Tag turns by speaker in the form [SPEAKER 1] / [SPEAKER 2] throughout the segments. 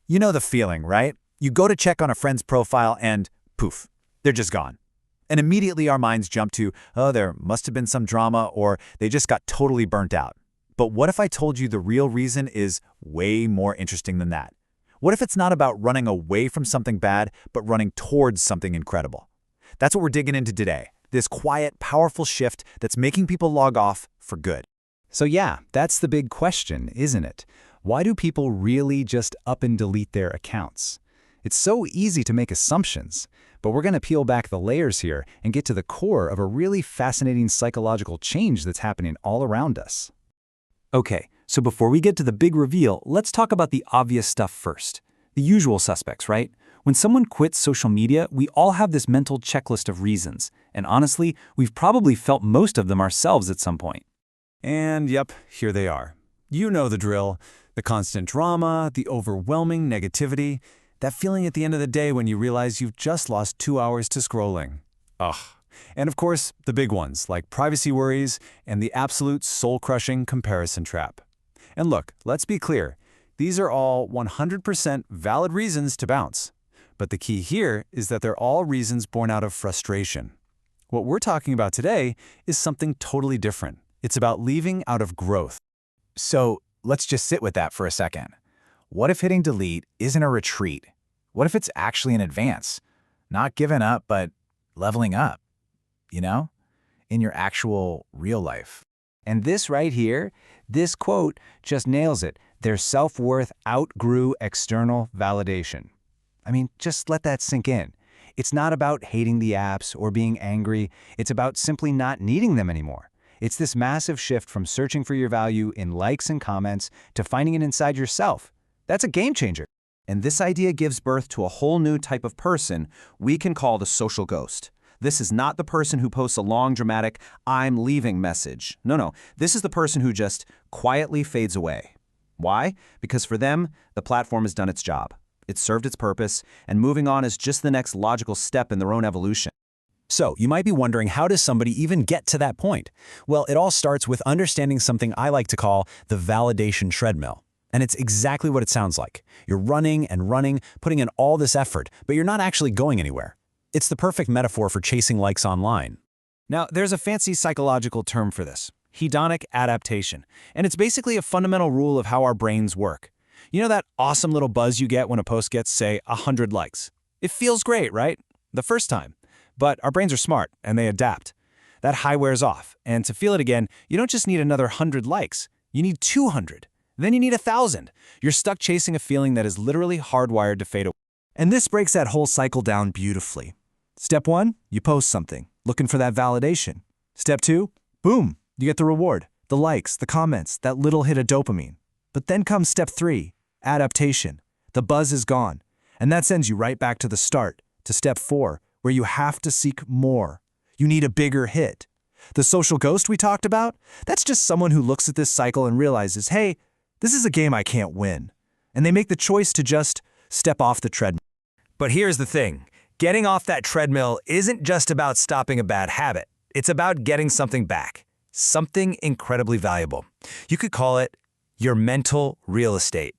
[SPEAKER 1] You know the feeling, right? You go to check on a friend's profile and poof, they're just gone. And immediately our minds jump to, oh, there must have been some drama or they just got totally burnt out. But what if I told you the real reason is way more interesting than that? What if it's not about running away from something bad, but running towards something incredible? That's what we're digging into today, this quiet, powerful shift that's making people log off for good.
[SPEAKER 2] So yeah, that's the big question, isn't it? Why do people really just up and delete their accounts? It's so easy to make assumptions, but we're going to peel back the layers here and get to the core of a really fascinating psychological change that's happening all around us.
[SPEAKER 3] Okay, so before we get to the big reveal, let's talk about the obvious stuff first. The usual suspects, right? When someone quits social media, we all have this mental checklist of reasons, and honestly, we've probably felt most of them ourselves at some point.
[SPEAKER 4] And yep, here they are. You know the drill. The constant drama, the overwhelming negativity, that feeling at the end of the day when you realize you've just lost 2 hours to scrolling. Ugh. And of course, the big ones like privacy worries and the absolute soul-crushing comparison trap. And look, let's be clear. These are all 100% valid reasons to bounce. But the key here is that they're all reasons born out of frustration. What we're talking about today is something totally different. It's about leaving out of growth.
[SPEAKER 1] So let's just sit with that for a second. What if hitting delete isn't a retreat? What if it's actually an advance? Not giving up, but leveling up, you know, in your actual real life.
[SPEAKER 2] And this right here, this quote just nails it. Their self-worth outgrew external validation. I mean, just let that sink in. It's not about hating the apps or being angry. It's about simply not needing them anymore. It's this massive shift from searching for your value in likes and comments to finding it inside yourself. That's a game changer.
[SPEAKER 5] And this idea gives birth to a whole new type of person we can call the social ghost. This is not the person who posts a long, dramatic, "I'm leaving" message. No. This is the person who just quietly fades away. Why? Because for them, the platform has done its job. It's served its purpose, and moving on is just the next logical step in their own evolution.
[SPEAKER 3] So, you might be wondering, how does somebody even get to that point? Well, it all starts with understanding something I like to call the validation treadmill. And it's exactly what it sounds like. You're running and running, putting in all this effort, but you're not actually going anywhere. It's the perfect metaphor for chasing likes online.
[SPEAKER 4] Now, there's a fancy psychological term for this, hedonic adaptation, and it's basically a fundamental rule of how our brains work. You know that awesome little buzz you get when a post gets, say, 100 likes? It feels great, right? The first time. But our brains are smart, and they adapt. That high wears off, and to feel it again, you don't just need another 100 likes. You need 200. Then you need 1,000. You're stuck chasing a feeling that is literally hardwired to fade away. And this breaks that whole cycle down beautifully. Step 1, you post something, looking for that validation. Step 2, boom, you get the reward, the likes, the comments, that little hit of dopamine. But then comes step 3, adaptation. The buzz is gone, and that sends you right back to the start, to step 4, where you have to seek more. You need a bigger hit. The social ghost we talked about, that's just someone who looks at this cycle and realizes, hey, this is a game I can't win. And they make the choice to just step off the treadmill.
[SPEAKER 6] But here's the thing. Getting off that treadmill isn't just about stopping a bad habit. It's about getting something back. Something incredibly valuable. You could call it your mental real estate.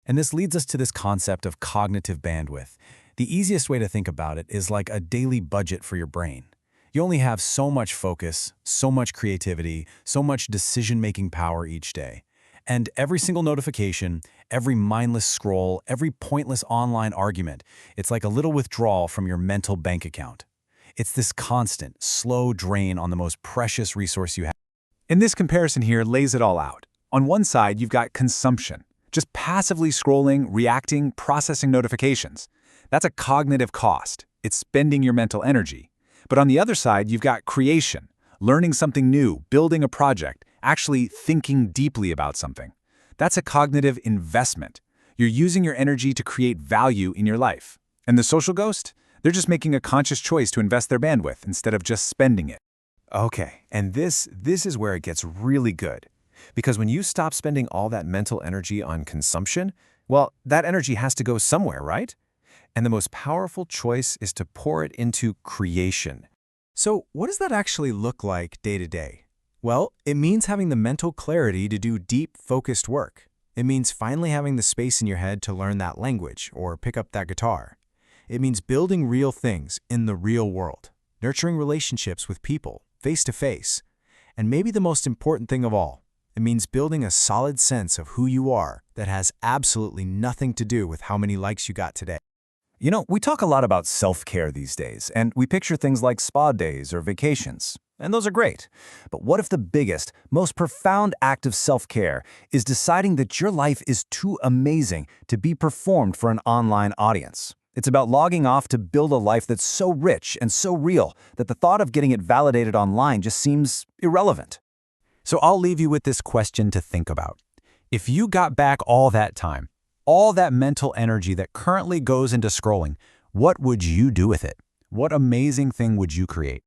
[SPEAKER 3] And this leads us to this concept of cognitive bandwidth. The easiest way to think about it is like a daily budget for your brain. You only have so much focus, so much creativity, so much decision-making power each day. And every single notification, every mindless scroll, every pointless online argument, it's like a little withdrawal from your mental bank account. It's this constant, slow drain on the most precious resource you have.
[SPEAKER 1] And this comparison here lays it all out. On one side, you've got consumption, just passively scrolling, reacting, processing notifications. That's a cognitive cost. It's spending your mental energy. But on the other side, you've got creation, learning something new, building a project, actually thinking deeply about something. That's a cognitive investment. You're using your energy to create value in your life. And the social ghost? They're just making a conscious choice to invest their bandwidth instead of just spending it.
[SPEAKER 4] Okay, and this is where it gets really good. Because when you stop spending all that mental energy on consumption, well, that energy has to go somewhere, right? And the most powerful choice is to pour it into creation.
[SPEAKER 7] So what does that actually look like day to day? Well, it means having the mental clarity to do deep, focused work. It means finally having the space in your head to learn that language or pick up that guitar. It means building real things in the real world, nurturing relationships with people, face to face. And maybe the most important thing of all, it means building a solid sense of who you are that has absolutely nothing to do with how many likes you got today.
[SPEAKER 1] You know, we talk a lot about self-care these days, and we picture things like spa days or vacations. And those are great. But what if the biggest, most profound act of self-care is deciding that your life is too amazing to be performed for an online audience? It's about logging off to build a life that's so rich and so real that the thought of getting it validated online just seems irrelevant.
[SPEAKER 3] So I'll leave you with this question to think about. If you got back all that time, all that mental energy that currently goes into scrolling, what would you do with it? What amazing thing would you create?